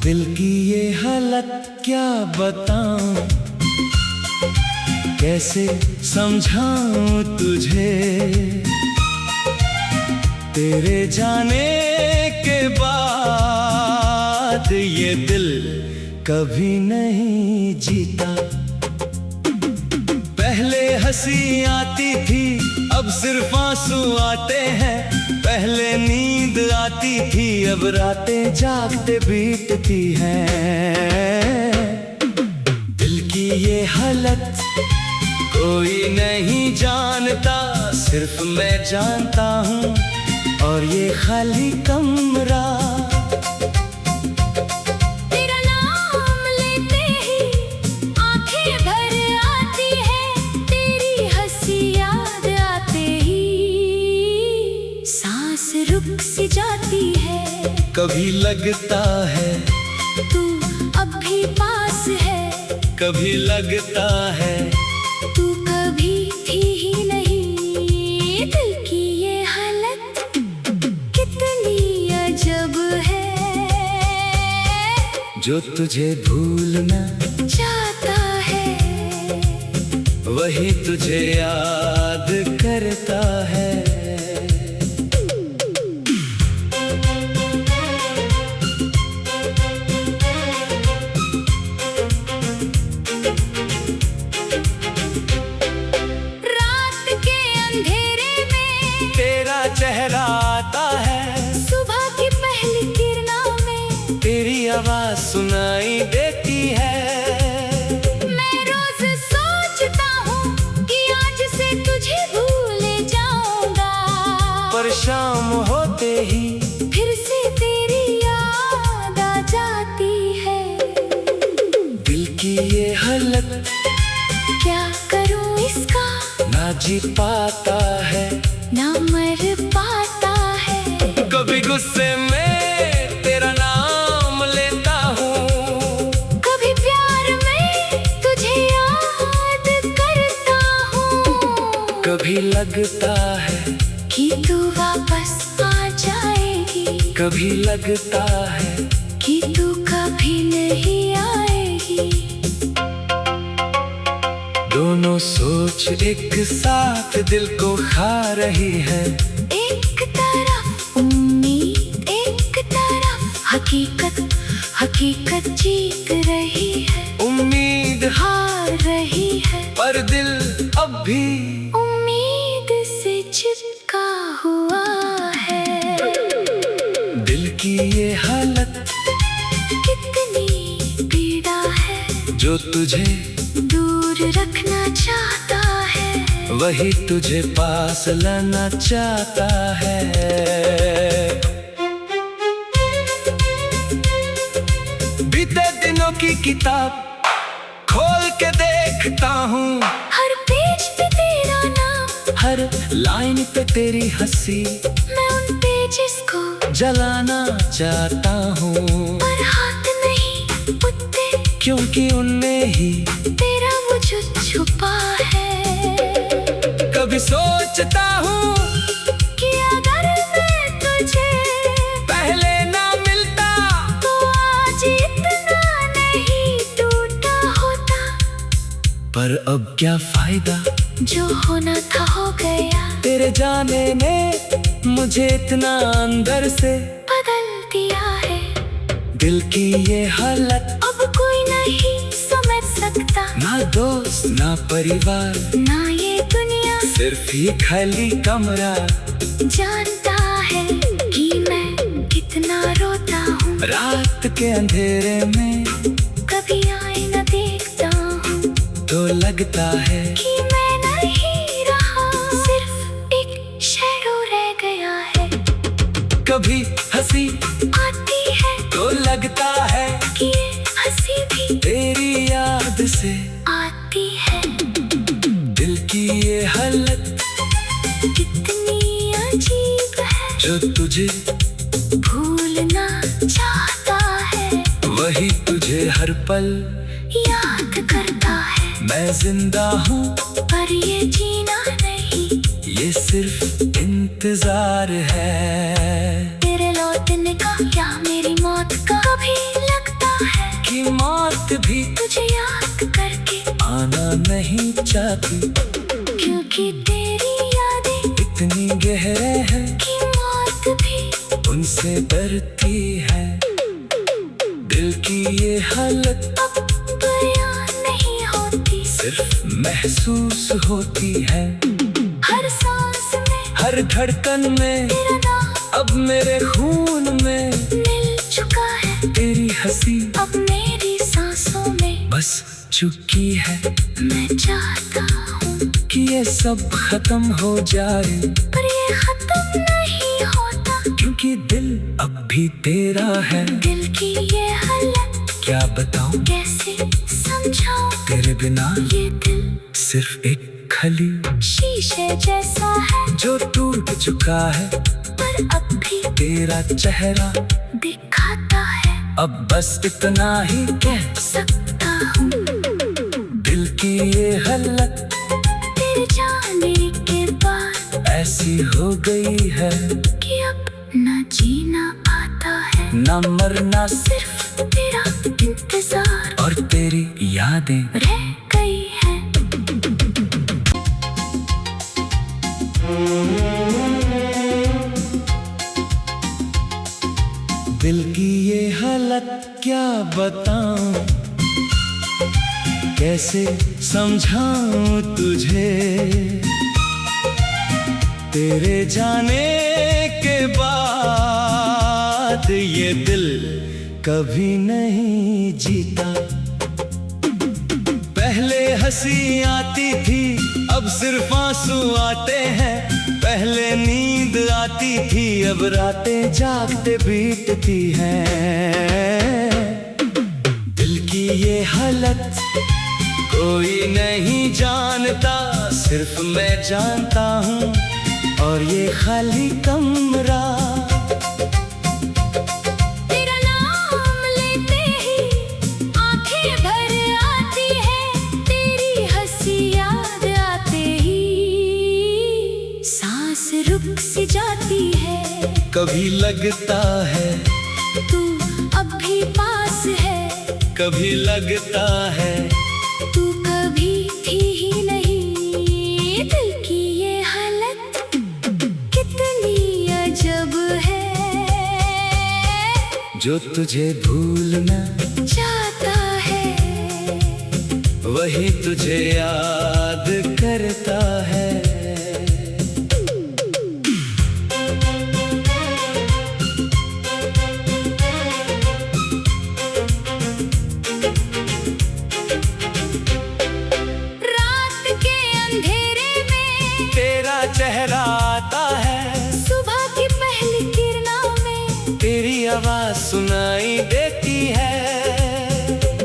दिल की ये हालत क्या बताऊं, कैसे समझाऊं तुझे। तेरे जाने के बाद ये दिल कभी नहीं जीता। पहले हंसी आती थी, अब सिर्फ आंसू आते हैं। पहले नींद आती थी, अब रातें जागते बीतती हैं। दिल की ये हालत कोई नहीं जानता, सिर्फ मैं जानता हूँ। और ये खाली कमरा, तेरा नाम लेते ही आंखें भर आती है। तेरी हंसी याद आते ही सांस रुक सी जाती है। कभी लगता है तू अब भी पास है, कभी लगता है तू कभी थी ही नहीं। दिल की ये हालत कितनी अजब है, जो तुझे भूलना चाहता है वही तुझे याद करता है। रात के अंधेरे में तेरा चेहरा आता है, सुबह की पहली किरणों में तेरी आवाज सुनाई देती है। मैं रोज सोचता हूँ कि आज से तुझे भूल जाऊंगा, पर शाम होते ही फिर से तेरी याद आ जाती है। दिल की ये हालत क्या करूँ इसका, ना जी पाता है, ना मर पाता है। कभी गुस्से में तेरा नाम लेता हूँ, कभी प्यार में तुझे याद करता हूँ। कभी लगता है कि तू वापस आ जाएगी, कभी लगता है कि तू कभी नहीं आएगी। दोनों सोच एक साथ दिल को खा रही है। एक तरफ उम्मीद, एक तरफ हकीकत, हकीकत जीत रही है, उम्मीद हार रही है। पर दिल अब भी उम्मीद से चिपका हुआ है। दिल की ये हालत कितनी पीड़ा है, जो तुझे दूर रखना चाहता है वही तुझे पास लाना चाहता है। बीते दिनों की किताब खोल के देखता हूँ, हर पेज पे तेरा नाम, हर लाइन पे तेरी हंसी। मैं उन पेजेस को जलाना चाहता हूँ, पर हाथ नहीं उठते, क्योंकि उनमें ही तेरा वजूद छुपा है। कभी सोचता हूँ कि अगर मैं तुझे पहले ना मिलता तो आज इतना नहीं टूटा होता। पर अब क्या फायदा, जो होना था हो गया, तेरे जाने ने मुझे इतना अंदर से बदल दिया है। दिल की ये हालत अब कोई नहीं समझ सकता, ना दोस्त ना परिवार, ना ये दुनिया सिर्फ ये खाली कमरा। जानता है कि मैं कितना रोता हूँ। रात के अंधेरे में कभी आईना देखता हूँ तो लगता है कि मैं नहीं रहा, सिर्फ एक शैडो रह गया है। कभी हंसी आती है तो लगता है कि ये हंसी भी तेरी याद से। आती है। दिल की ये हालत कितनी अजीब है, जो तुझे भूलना चाहता है वही तुझे हर पल याद करता है। मैं जिंदा हूँ पर ये जीना नहीं, ये सिर्फ इंतजार इंतजार है। तेरे लौटने का या मेरी मौत का कभी लगता है कि मौत भी तुझे याद करके आना नहीं चाहती, क्योंकि तेरी यादें इतनी गहरे हैं कि मौत भी उनसे डरती है। दिल की ये हालत अब बयां नहीं होती, सिर्फ महसूस होती है। हर सांस में हर धड़कन में तेरा नाम अब मेरे खून में मिल चुका है, तेरी हंसी अब मेरी सांसों में बस चुकी है। मैं चाहता हूँ कि ये सब खत्म हो जाए, पर ये खत्म नहीं होता, क्योंकि दिल अब भी तेरा है। दिल की ये हालत क्या बताऊं कैसे समझाऊं, तेरे बिना ये दिल सिर्फ एक खली शीशे जैसा है जो टूट चुका है, पर अब भी तेरा चेहरा दिखाता है। अब बस इतना ही कह सकता हूँ दिल की ये हालत तेरे जाने के बाद ऐसी हो गई है कि अब न जीना आता है, न मरना सिर्फ तेरा इंतजार और तेरी यादें। रह गई है। दिल की ये हालत क्या बताऊं, कैसे समझाऊं तुझे। तेरे जाने के बाद ये दिल कभी नहीं जीता। पहले हंसी आती थी, अब सिर्फ आंसू आते हैं। पहले नींद आती थी, अब रातें जागते बीतती हैं। दिल की ये हालत कोई नहीं जानता, सिर्फ मैं जानता हूँ। और ये खाली कमरा तेरा नाम लेते ही आंखें भर आती है, तेरी हंसी याद आते ही सांस रुक सी जाती है। कभी लगता है तू अब भी पास है, कभी लगता है तू कभी थी ही नहीं। दिल की ये हालत कितनी अजब है, जो तुझे भूलना चाहता है वही तुझे याद करता है। रात के अंधेरे में तेरा चेहरा आता है, सुबह की पहली किरणों में तेरी आवाज सुनाई देती है।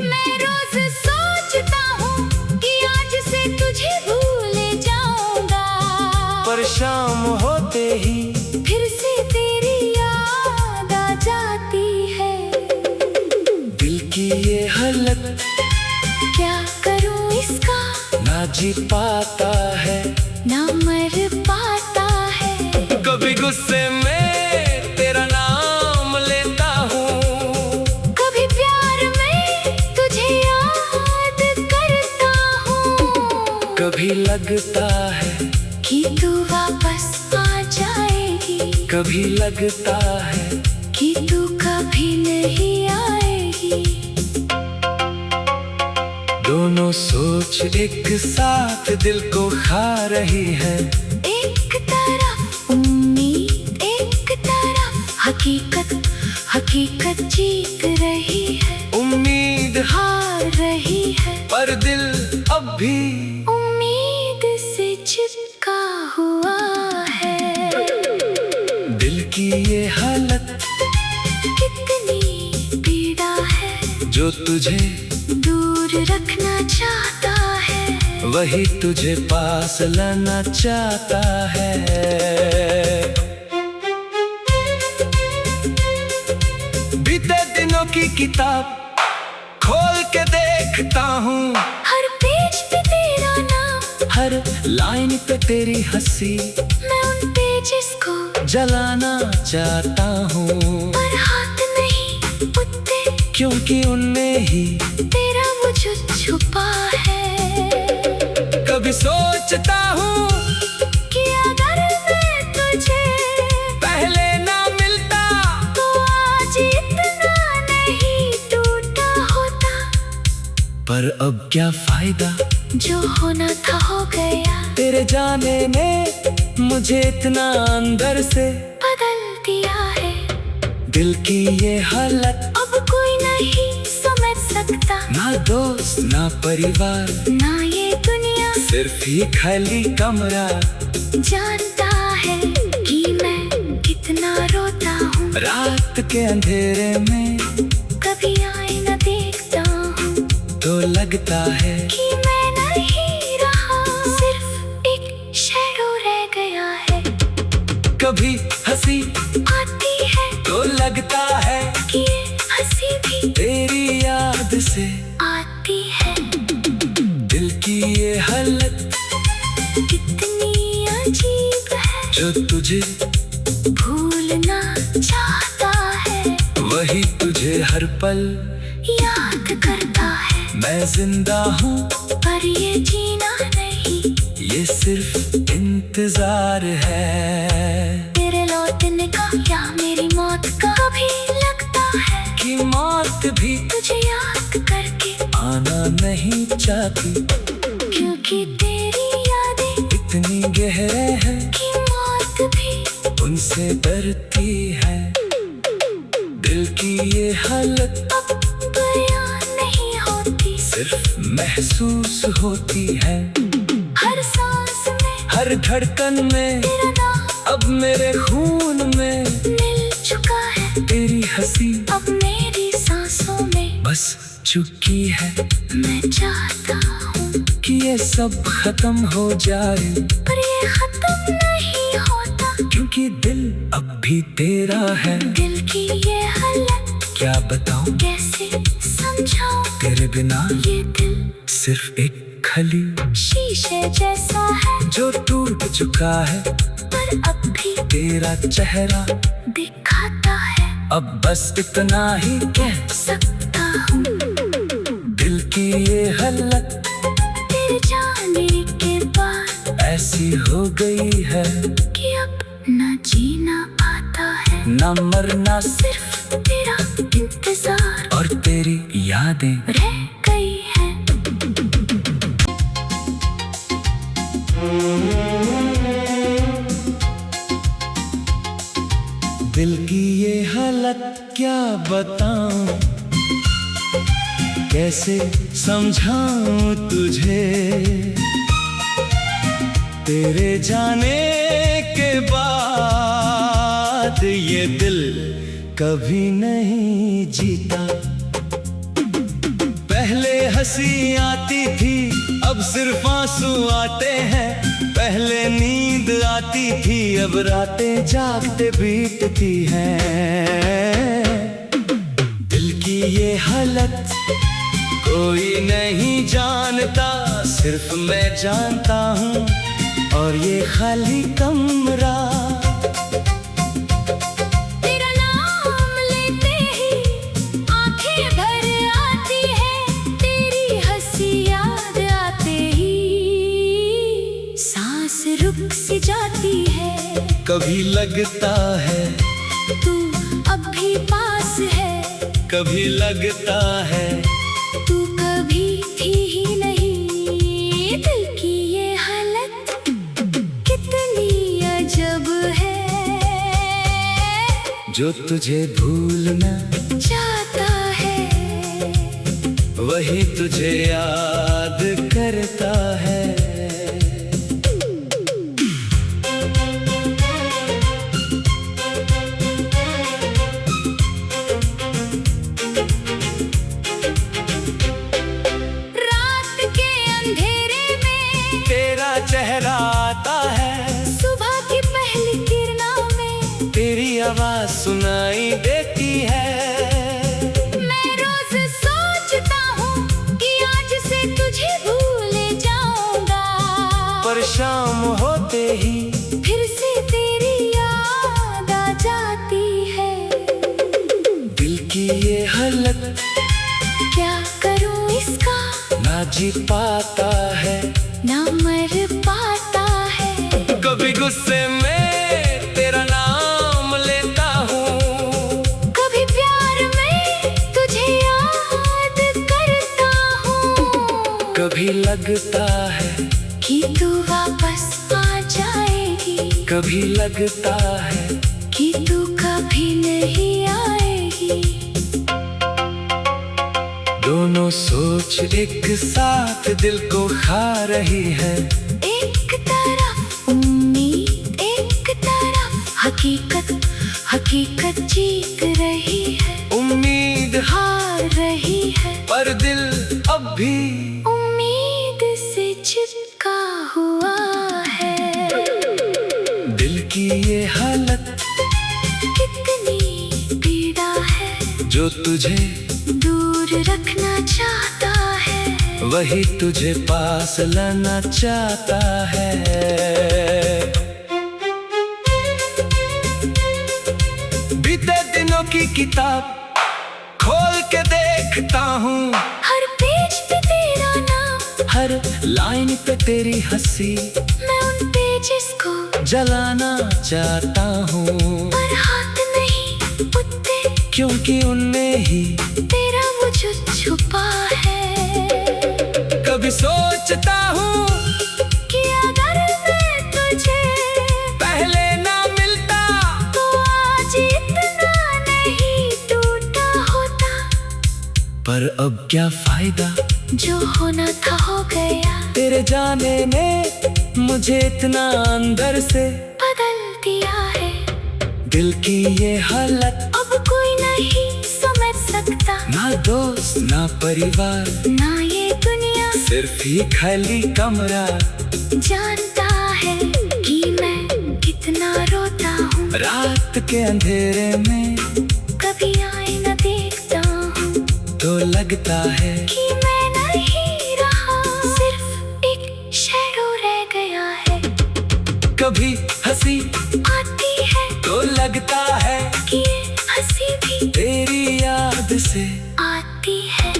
मैं रोज सोचता हूँ कि आज से तुझे भूल जाऊंगा, पर शाम होते ही फिर से तेरी याद आ जाती है। दिल की ये हालत क्या करूँ इसका, ना जी पाता है, ना मर पाता है। कभी गुस्से में तेरा नाम लेता हूँ, कभी प्यार में तुझे याद करता हूँ, कभी लगता है कि तू वापस आ जाएगी, कभी लगता है कि तू कभी नहीं आएगी। दोनों सोच एक साथ दिल को खा रही है। एक तरफ उम्मीद, एक तरफ हकीकत, हकीकत जीत रही है, उम्मीद हार रही है, पर दिल अब भी उम्मीद से चिपका हुआ है। दिल की ये हालत कितनी पीड़ा है, जो तुझे दूर रखना चाहता है, वही तुझे पास लाना चाहता है। बीते दिनों की किताब खोल के देखता हूँ, हर पेज पे तेरा नाम, हर लाइन पे तेरी हंसी। मैं उन पेज जिसको जलाना चाहता हूँ, पर हाथ नहीं उठते, क्योंकि उनमें ही तेरा वजूद छुपा है। कभी सोचता हूँ कि अगर मैं तुझे पहले ना मिलता, तो आज इतना नहीं टूटा होता। पर अब क्या फायदा, जो होना था हो गया, तेरे जाने ने मुझे इतना अंदर से बदल दिया है। दिल की ये हालत अब कोई नहीं समझ सकता, ना दोस्त ना परिवार, ना ये दुनिया सिर्फ ही खाली कमरा। जानता है कि मैं कितना रोता हूँ, रात के अंधेरे में कभी आईना देखता हूँ, तो लगता है कि मैं नहीं रहा, सिर्फ एक शैडो रह गया है। कभी हंसी आती है तो लगता है कि ये हंसी भी तेरी याद से। आती है। दिल की ये हालत कितनी अजीब है, जो तुझे भूलना चाहता है, वही तुझे हर पल याद करता है। मैं जिंदा हूँ, पर ये जीना नहीं, ये सिर्फ इंतजार है। तेरे लौटने का या मेरी मौत का, कभी लगता है कि मौत भी तुझे याद करके आना नहीं चाहती, क्योंकि तेरी यादें इतनी गहरे हैं कि मौत भी उनसे डरती है। दिल की ये हालत अब बयान नहीं होती, सिर्फ महसूस होती है। हर सांस में हर धड़कन में तेरा नाम अब मेरे खून में मिल चुका है, तेरी हंसी अब मेरी सांसों में बस चुकी है। मैं चाहता हूँ कि ये सब खत्म हो जाए, पर ये खत्म नहीं होता, क्योंकि दिल अब भी तेरा है। दिल की ये हालत क्या बताऊं कैसे समझाऊं, तेरे बिना ये दिल सिर्फ एक खली शीशे जैसा है, जो टूट चुका है, पर अब भी तेरा चेहरा दिखाता है। अब बस इतना ही कह सकता हूँ दिल की ये हालत तेरे जाने के बाद ऐसी हो गई है कि अब न जीना पाता है, न मरना, सिर्फ तेरा इंतजार और तेरी यादें। रह गई है। दिल की ये हालत क्या बताऊं, कैसे समझाऊं तुझे, तेरे जाने के बाद ये दिल कभी नहीं जीता। पहले हंसी आती थी, अब सिर्फ आंसू आते हैं। पहले नींद आती थी, अब रातें जागते बीतती हैं। दिल की ये हालत कोई नहीं जानता, सिर्फ मैं जानता हूँ, और ये खाली कमरा। तेरा नाम लेते ही आंखें भर आती है, तेरी हंसी याद आते ही सांस रुक सी जाती है। कभी लगता है तू अब भी पास है, कभी लगता है तू कभी थी ही नहीं। दिल की ये हालत कितनी अजब है, जो तुझे भूलना चाहता है, वही तुझे याद करता है। रात के अंधेरे में तेरा चेहरा आता है, सुबह की पहली किरणों में तेरी आवाज सुनाई देती है। मैं रोज सोचता हूँ कि आज से तुझे भूल जाऊंगा, पर शाम होते ही फिर से तेरी जी पाता है, ना मर पाता है। कभी गुस्से में तेरा नाम लेता हूँ, कभी प्यार में तुझे याद करता हूँ। कभी लगता है कि तू वापस आ जाएगी, कभी लगता है कि तू कभी नहीं आएगी। दोनों सोच एक साथ दिल को खा रही है, एक तरफ उम्मीद, एक तरफ हकीकत, हकीकत जीत रही है, उम्मीद हार रही है। पर दिल अब भी उम्मीद से चिपका हुआ है। दिल की ये हालत कितनी पीड़ा है, जो तुझे दूर रखना चाहता है, वही तुझे पास लाना चाहता है। बीते दिनों की किताब खोल के देखता हूँ, हर पेज पे तेरा नाम, हर लाइन पे तेरी हंसी, मैं उन पेजेस को जलाना चाहता हूँ, पर हाथ नहीं उठते, क्योंकि उनमें ही तेरा वजूद छुपा है। कभी सोचता हूँ कि अगर मैं तुझे पहले ना मिलता, तो आज इतना नहीं टूटा होता। पर अब क्या फायदा, जो होना था हो गया, तेरे जाने ने मुझे इतना अंदर से बदल दिया है। दिल की ये हालत अब कोई नहीं समझ सकता, ना दोस्त ना परिवार, ना ये दुनिया सिर्फ ही खाली कमरा। जानता है कि मैं कितना रोता हूँ, रात के अंधेरे में कभी आईना देखता हूँ, तो लगता है कि मैं नहीं रहा, सिर्फ एक शैडो रह गया है। कभी हंसी आती है तो लगता है कि ये हंसी भी तेरी याद से आती है।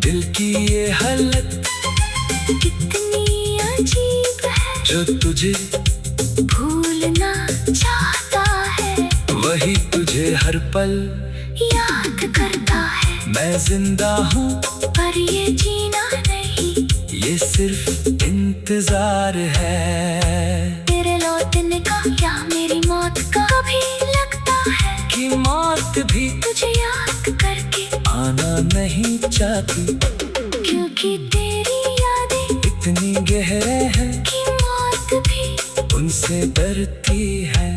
दिल की ये हालत कितनी अजीब है, जो तुझे भूलना चाहता है, वही तुझे हर पल याद करता है। मैं जिंदा हूँ पर ये जीना नहीं, ये सिर्फ इंतजार है, तेरे लौटने का या मेरी मौत का। कभी लगता है कि मौत भी तुझे याद करके आना नहीं चाहती, क्योंकि तेरी यादें इतनी गहरे हैं कि मौत भी उनसे डरती है।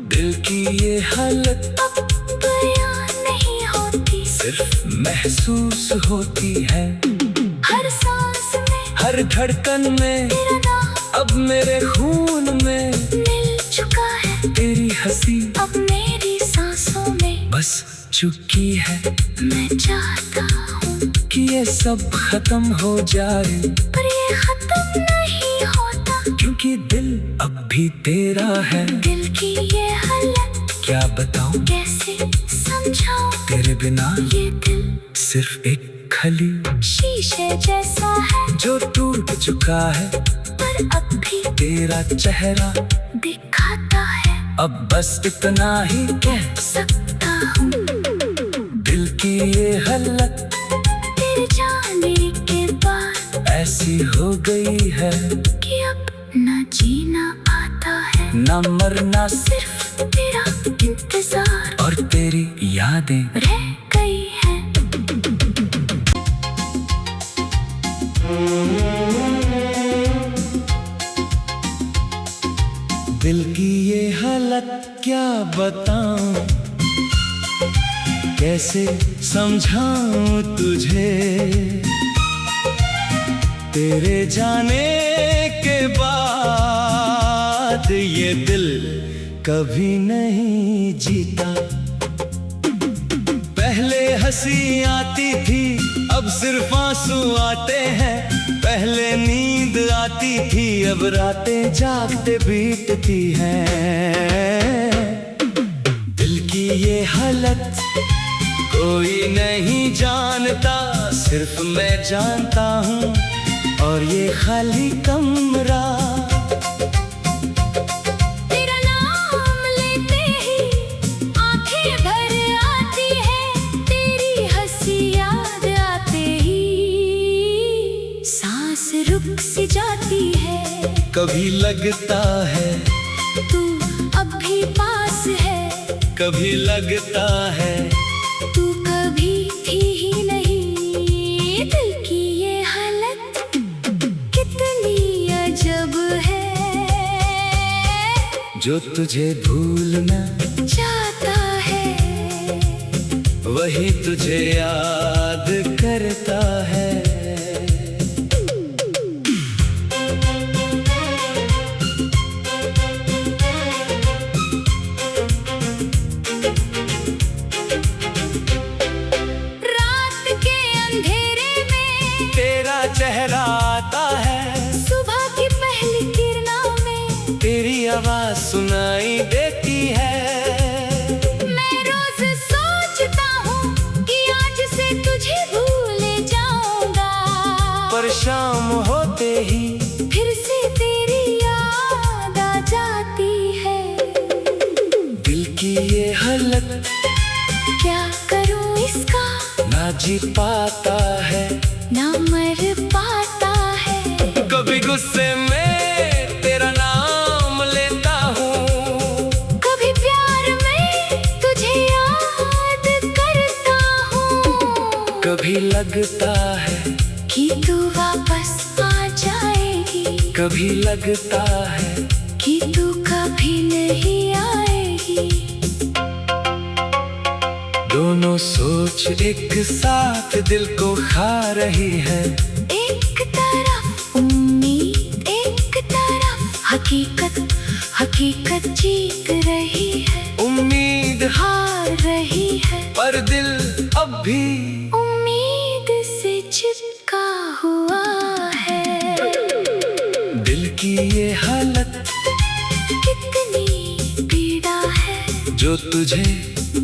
दिल की ये हालत अब बयान नहीं होती, सिर्फ महसूस होती है, हर सांस में, हर धड़कन में, तेरा नाम अब मेरे खून में मिल चुका है। तेरी हंसी अब मेरी सांसों में बस चुकी है, मैं चाहता हूँ कि ये सब खत्म हो जाए, पर ये खत्म नहीं होता, क्योंकि दिल अब भी तेरा है। दिल की ये हालत क्या बताऊं कैसे समझाऊं, तेरे बिना ये दिल सिर्फ एक खली शीशे जैसा है, जो टूट चुका है, पर अब भी तेरा चेहरा दिखाता है। अब बस इतना ही कह सकता हूँ दिल की ये हालत तेरे जाने के बाद ऐसी हो गई है, कि अब न जीना आता है, न मरना सिर्फ तेरा इंतजार और तेरी यादें। रह गई है। दिल की ये हालत क्या बताऊं, कैसे समझाऊं तुझे, तेरे जाने के बाद ये दिल कभी नहीं जीता। पहले हंसी आती थी, अब सिर्फ आंसू आते हैं, पहले नींद आती थी, अब रातें जागते बीतती हैं। दिल की ये हालत कोई नहीं जानता, सिर्फ मैं जानता हूँ। और ये खाली कमरा तेरा नाम लेते ही आंखें भर आती है, तेरी हंसी याद आते ही सांस रुक सी जाती है। कभी लगता है तू अब भी पास है, कभी लगता है तू कभी थी ही नहीं। दिल की ये हालत कितनी अजब है, जो तुझे भूलना चाहता है वही तुझे याद करता है। रात के अंधेरे में तेरा चेहरा आता है, सुबह की पहली किरणों में तेरी आवाज सुनाई देती है। मैं रोज सोचता हूँ कि आज से तुझे भूल जाऊंगा, पर शाम होते ही फिर से तेरी याद आ जाती है। दिल की ये हालत क्या करूँ इसका, ना जी पाता है, ना मर पाता है। कभी गुस्से में तेरा नाम लेता हूँ, कभी प्यार में तुझे याद करता हूँ, कभी लगता है कि तू वापस आ जाएगी, कभी लगता है कि तू कभी नहीं आएगी। दोनों सोच एक साथ दिल को खा रही है। एक तरफ उम्मीद, एक तरफ हकीकत, हकीकत जीत रही है, उम्मीद हार रही है। पर दिल अब भी उम्मीद से चिपका हुआ है। दिल की ये हालत कितनी पीड़ा है, जो तुझे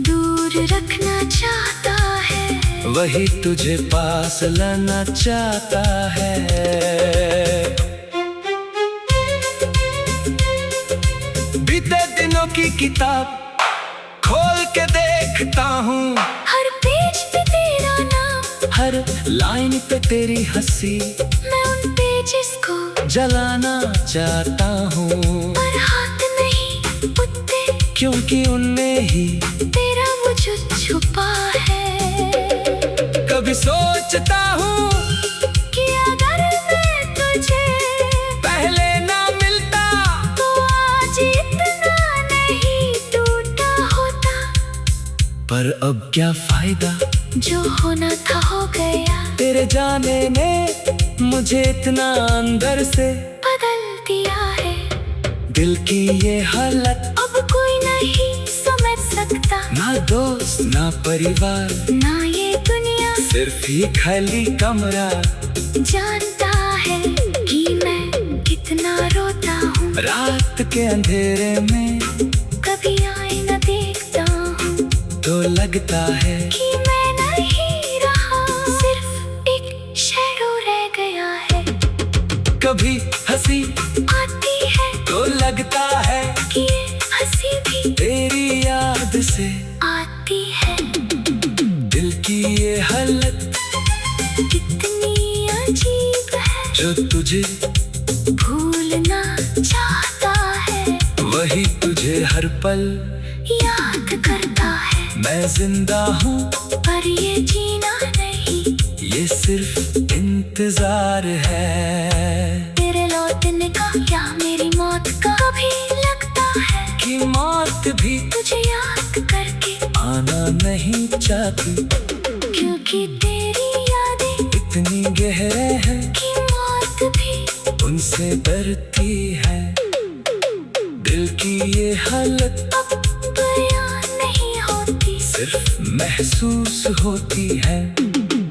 दूर रखना चाहता है वही तुझे पास लाना चाहता है। बीते दिनों की किताब खोल के देखता हूँ, हर पेज पे तेरा नाम, हर लाइन पे तेरी हंसी, मैं उन पेजेस को जलाना चाहता हूँ। पर हाथ नहीं उठते, क्योंकि उनमें ही तेरा वजूद छुपा है। कभी सोचता हूँ कि अगर मैं तुझे पहले ना मिलता तो आज इतना नहीं टूटा होता, पर अब क्या फायदा, जो होना था हो गया। तेरे जाने ने मुझे इतना अंदर से बदल दिया है, दिल की ये हालत अब कोई नहीं समझ सकता, ना दोस्त ना परिवार, ना ये दुनिया सिर्फ ही खाली कमरा। जानता है कि मैं कितना रोता हूँ, रात के अंधेरे में कभी आईना देखता हूँ तो लगता है कि मैं नहीं रहा, सिर्फ एक शैडो रह गया है। कभी हंसी आती है तो लगता है कि ये हंसी भी तेरी याद से आती है। दिल की ये हालत कितनी अजीब है, जो तुझे भूलना चाहता है वही तुझे हर पल याद करता है। मैं जिंदा हूँ पर ये जीना नहीं, ये सिर्फ इंतजार है। तेरे लौटने का या मेरी मौत का, कभी लगता है कि मौत भी तुझे याद करके आना नहीं चाहती, क्योंकि तेरी यादें इतनी गहरे हैं कि मौत भी उनसे डरती है। दिल की ये हालत अब बयान नहीं होती, सिर्फ महसूस होती है।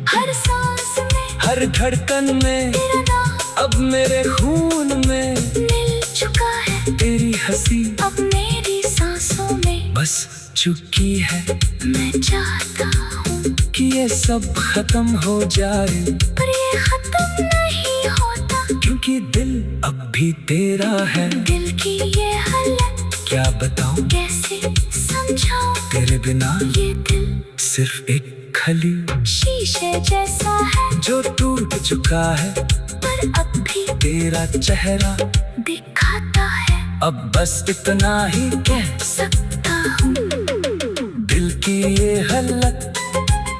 हर सांस में, हर धड़कन में, तेरा नाम अब मेरे खून में मिल चुका है, तेरी हंसी अब मेरी सांसों में। बस चुकी है। मैं चाहता हूँ कि ये सब खत्म हो जाए, पर ये खत्म नहीं होता, क्योंकि दिल अब भी तेरा है। दिल की ये हालत क्या बताऊं, कैसे समझाऊं, तेरे बिना ये दिल सिर्फ एक खली शीशे जैसा है, जो टूट चुका है, पर अब भी तेरा चेहरा दिखाता है। अब बस इतना ही कह सकता हूँ दिल की ये हालत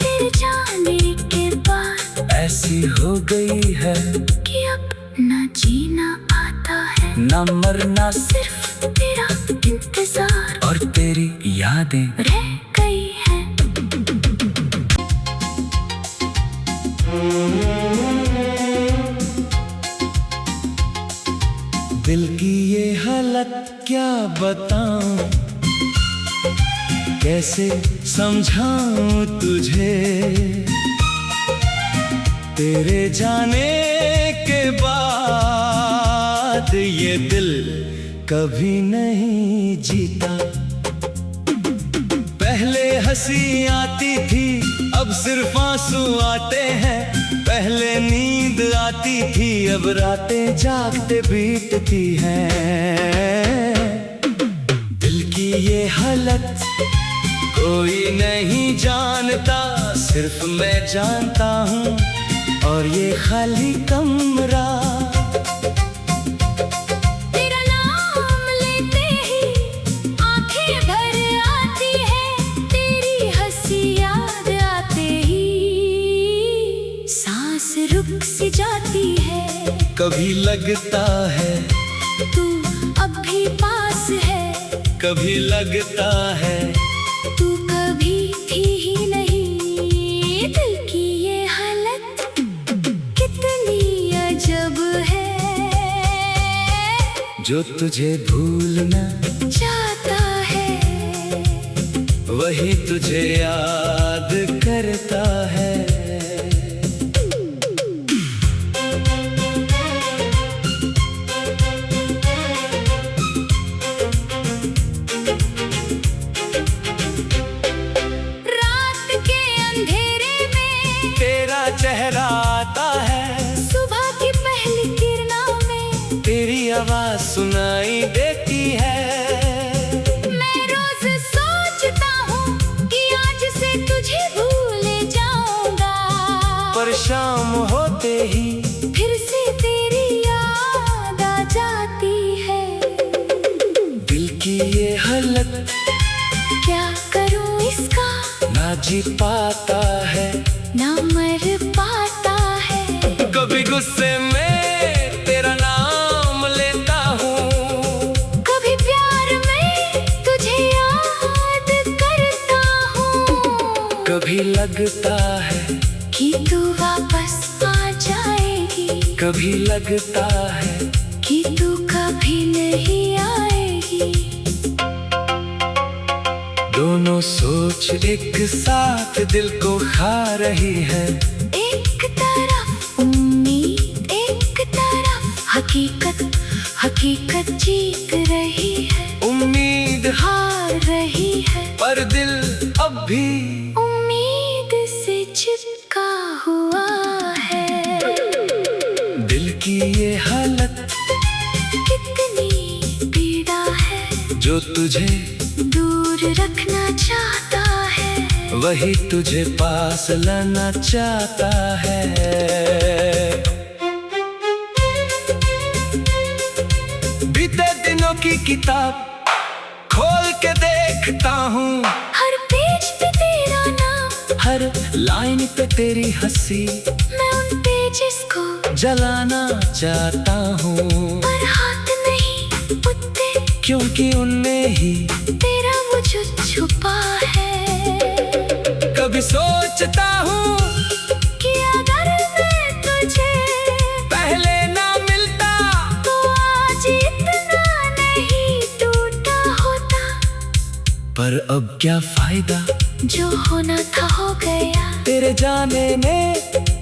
तेरे जाने के बाद ऐसी हो गई है कि अब न जीना आता है, न मरना, सिर्फ तेरा इंतजार और तेरी यादें रह गई है। दिल की ये हालत क्या बताऊं, कैसे समझाऊं तुझे, तेरे जाने के बाद ये दिल कभी नहीं जीता। पहले हंसी आती थी, अब सिर्फ आंसू आते हैं। पहले नींद आती थी, अब रातें जागते बीतती हैं। दिल की ये हालत कोई नहीं जानता, सिर्फ मैं जानता हूँ, और ये खाली कमरा। तेरा नाम लेते ही आंखें भर आती है, तेरी हंसी याद आते ही सांस रुक सी जाती है। कभी लगता है तू अब भी पास है, कभी लगता है तू कभी थी ही नहीं। दिल की ये हालत कितनी अजब है, जो तुझे भूलना चाहता है, वही तुझे याद करता है। रात के अंधेरे में तेरा चेहरा आता है, सुबह की पहली किरणों में तेरी आवाज सुनाई देती है। मैं रोज सोचता हूँ कि आज से तुझे भूल जाऊंगा, पर शाम होते ही फिर से तेरी याद आ जाती है। दिल की ये हालत क्या करूँ इसका, ना जी पाता है, ना मर पाता है। कभी गुस्से में तेरा नाम लेता हूँ, कभी प्यार में तुझे याद करता हूँ, कभी लगता है कि तू वापस आ जाएगी, कभी लगता है कि तू कभी नहीं आएगी। दोनों सोच एक साथ दिल को खा रही है। एक तरफ उम्मीद, एक तरफ हकीकत, हकीकत जीत रही है, उम्मीद हार रही है, पर दिल अब भी उम्मीद से चिपका हुआ है। दिल की ये हालत कितनी पीड़ा है, जो तुझे दूर रखना चाहता है, वही तुझे पास लाना चाहता है। बीते दिनों की किताब खोल के देखता हूँ, हर पेज पे तेरा नाम, हर लाइन पे तेरी हंसी, मैं उन पेजेस को जलाना चाहता हूँ, पर हाथ नहीं उठते, क्योंकि उनमें ही तेरा वजूद छुपा है। कभी सोचता हूँ कि अगर मैं तुझे पहले ना मिलता, तो आज इतना नहीं टूटा होता, पर अब क्या फायदा, जो होना था हो गया, तेरे जाने ने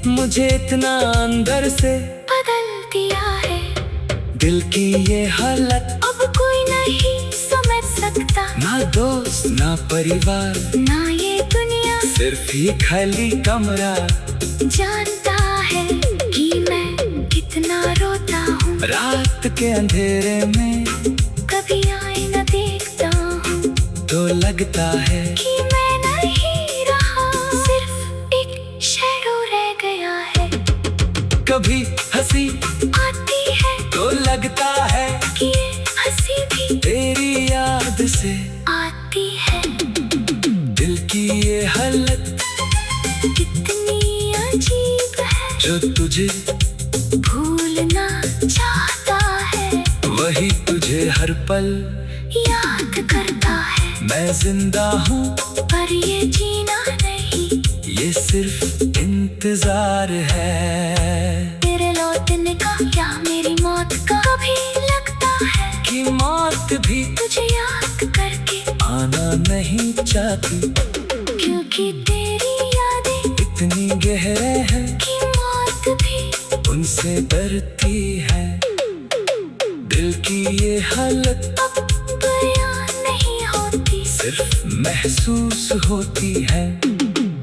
मुझे इतना अंदर से बदल दिया है। दिल की ये हालत अब कोई नहीं समझ सकता, ना ना दोस्त ना परिवार, ना ये दुनिया, सिर्फ ही खाली कमरा। जानता है कि मैं कितना रोता हूँ। रात के अंधेरे में कभी आईना देखता हूँ तो लगता है कि मैं नहीं रहा, सिर्फ एक शैडो रह गया है। कभी हंसी आती है तो लगता है कि ये हंसी भी तेरी याद से आती है। दिल की ये हालत कितनी अजीब है, जो तुझे भूलना चाहता है, वही तुझे हर पल याद करता है। मैं जिंदा हूँ पर ये जीना नहीं, ये सिर्फ इंतजार है। तेरे लौटने का या मेरी मौत का, कभी लगता है कि मौत भी तुझे याद करके आना नहीं चाहती, क्योंकि तेरी यादें इतनी गहरे हैं कि मौत भी उनसे डरती है। दिल की ये हालत अब बयान नहीं होती, सिर्फ महसूस होती है।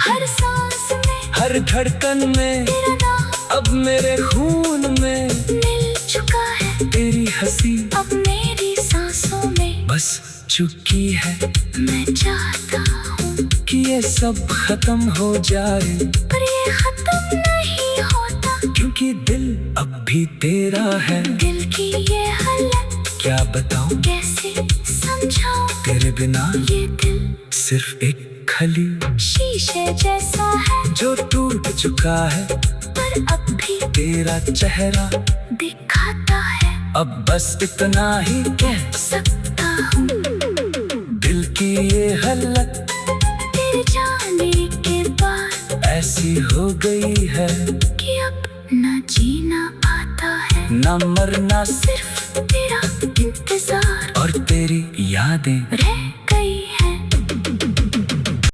हर सांस में, हर धड़कन में, तेरा नाम अब मेरे खून में मिल चुका है। तेरी हंसी अब मेरी सांसों में बस चुकी है। मैं चाहता हूँ कि ये सब खत्म हो जाए, पर ये खत्म नहीं होता, क्योंकि दिल अब भी तेरा है। दिल की ये हालत क्या बताऊं कैसे समझाऊं, तेरे बिना ये दिल सिर्फ एक खली शीशे जैसा है, जो टूट चुका है, पर अब भी तेरा चेहरा दिखाता है। अब बस इतना ही कह सकता हूँ दिल की ये हालत तेरे जाने के बाद ऐसी हो गई है कि अब न जीना पाता है, न मरना सिर्फ तेरा इंतजार और तेरी यादें रह